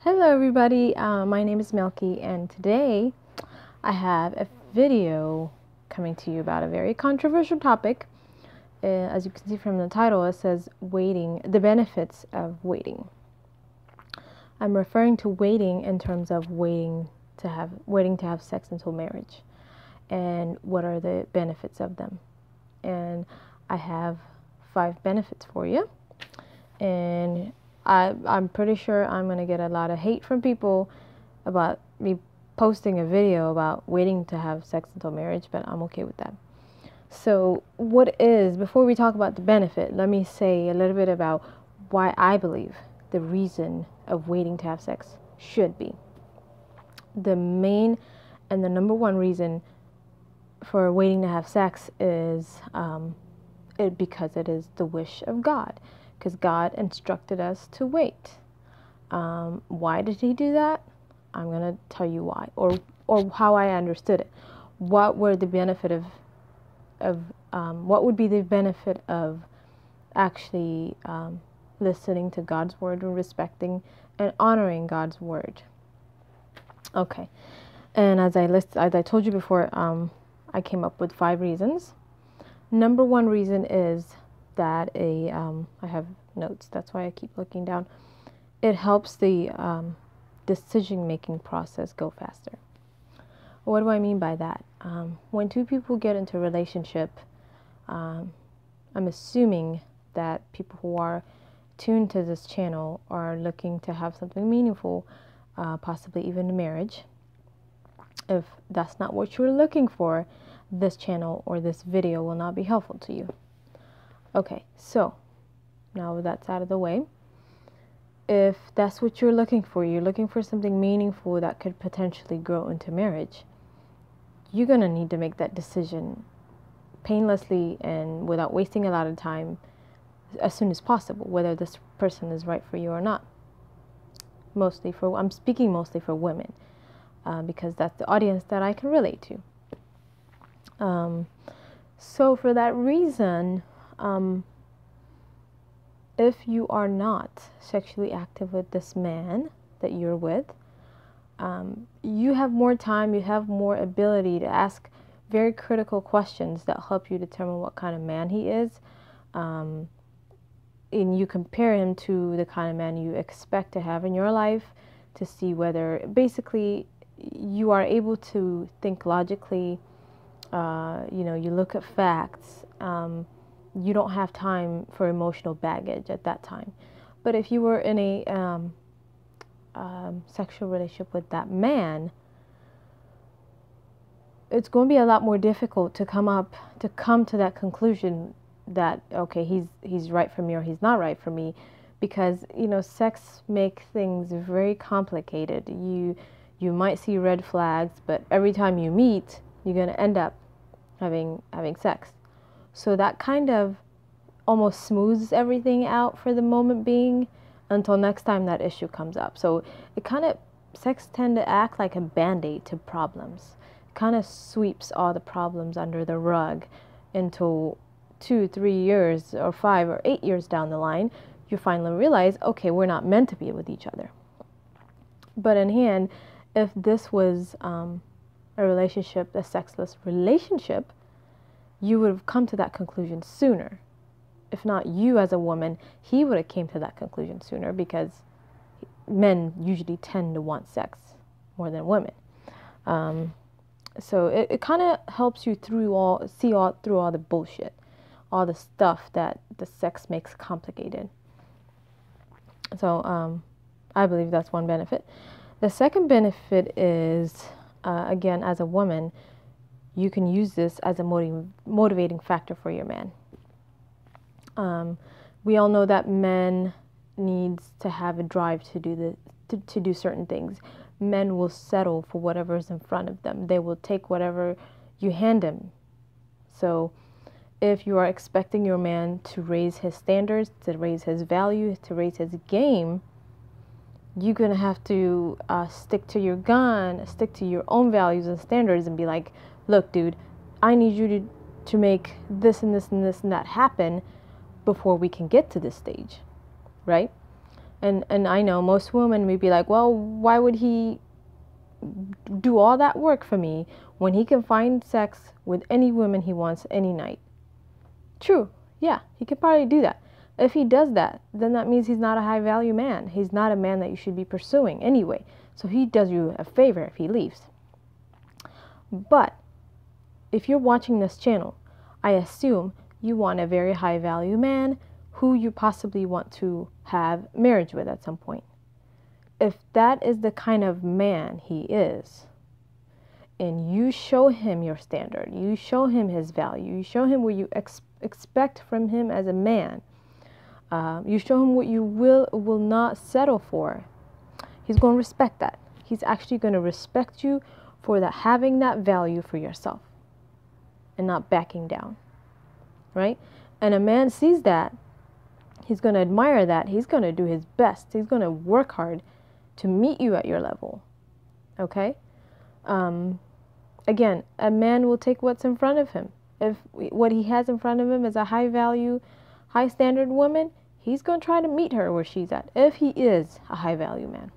Hello everybody, my name is Milky and today I have a video coming to you about a very controversial topic. As you can see from the title, it says waiting, the benefits of waiting. I'm referring to waiting in terms of waiting to have sex until marriage and what are the benefits of them. And I have 5 benefits for you, and I'm pretty sure I'm going to get a lot of hate from people about me posting a video about waiting to have sex until marriage, but I'm okay with that. So before we talk about the benefit, let me say a little bit about why I believe the reason of waiting to have sex should be. The main and the number one reason for waiting to have sex is because it is the wish of God. Because God instructed us to wait. Why did he do that? I'm going to tell you why, or how I understood it. What would be the benefit of actually listening to God's word and respecting and honoring God's word? Okay, and as I told you before, I came up with 5 reasons. Number one reason is that I have notes, that's why I keep looking down. It helps the decision-making process go faster. What do I mean by that? When 2 people get into a relationship, I'm assuming that people who are tuned to this channel are looking to have something meaningful, possibly even a marriage. If that's not what you're looking for, this channel or this video will not be helpful to you. Okay, so now that's out of the way. If that's what you're looking for something meaningful that could potentially grow into marriage, you're going to need to make that decision painlessly and without wasting a lot of time as soon as possible, whether this person is right for you or not. I'm speaking mostly for women, because that's the audience that I can relate to. So for that reason, if you are not sexually active with this man that you're with, you have more time, you have more ability to ask very critical questions that help you determine what kind of man he is. And you compare him to the kind of man you expect to have in your life to see whether basically you are able to think logically. You look at facts. You don't have time for emotional baggage at that time. But if you were in a sexual relationship with that man, it's going to be a lot more difficult to come to that conclusion that, okay, he's right for me or he's not right for me, because sex makes things very complicated. You might see red flags, but every time you meet, you're going to end up having sex. So that kind of almost smooths everything out for the moment being until next time that issue comes up. So sex tend to act like a band-aid to problems. It kind of sweeps all the problems under the rug until 2, 3 years or 5 or 8 years down the line, you finally realize, okay, we're not meant to be with each other. But in hand, if this was a sexless relationship, you would have come to that conclusion sooner. If not you as a woman, he would have came to that conclusion sooner, because men usually tend to want sex more than women. So it kind of helps you through all the bullshit, all the stuff that the sex makes complicated. So I believe that's one benefit. The second benefit is, again, as a woman, you can use this as a motivating factor for your man. We all know that men needs to have a drive to do certain things. Men will settle for whatever's in front of them. They will take whatever you hand them. So if you are expecting your man to raise his standards, to raise his values, to raise his game, you're going to have to stick to your gun, stick to your own values and standards, and be like, look, dude, I need you to make this and this and this and that happen before we can get to this stage, right? And I know most women may be like, well, why would he do all that work for me when he can find sex with any woman he wants any night? True. Yeah, he could probably do that. If he does that, then that means he's not a high value man. He's not a man that you should be pursuing anyway. So he does you a favor if he leaves. But if you're watching this channel, I assume you want a very high value man who you possibly want to have marriage with at some point. If that is the kind of man he is, and you show him your standard, you show him his value, you show him what you expect from him as a man, you show him what you will not settle for, he's going to respect that. He's actually going to respect you for that, having that value for yourself and not backing down, right? And a man sees that, he's going to admire that, he's going to do his best, he's going to work hard to meet you at your level, okay? Again, a man will take what's in front of him. If what he has in front of him is a high value, high standard woman, he's going to try to meet her where she's at, if he is a high value man.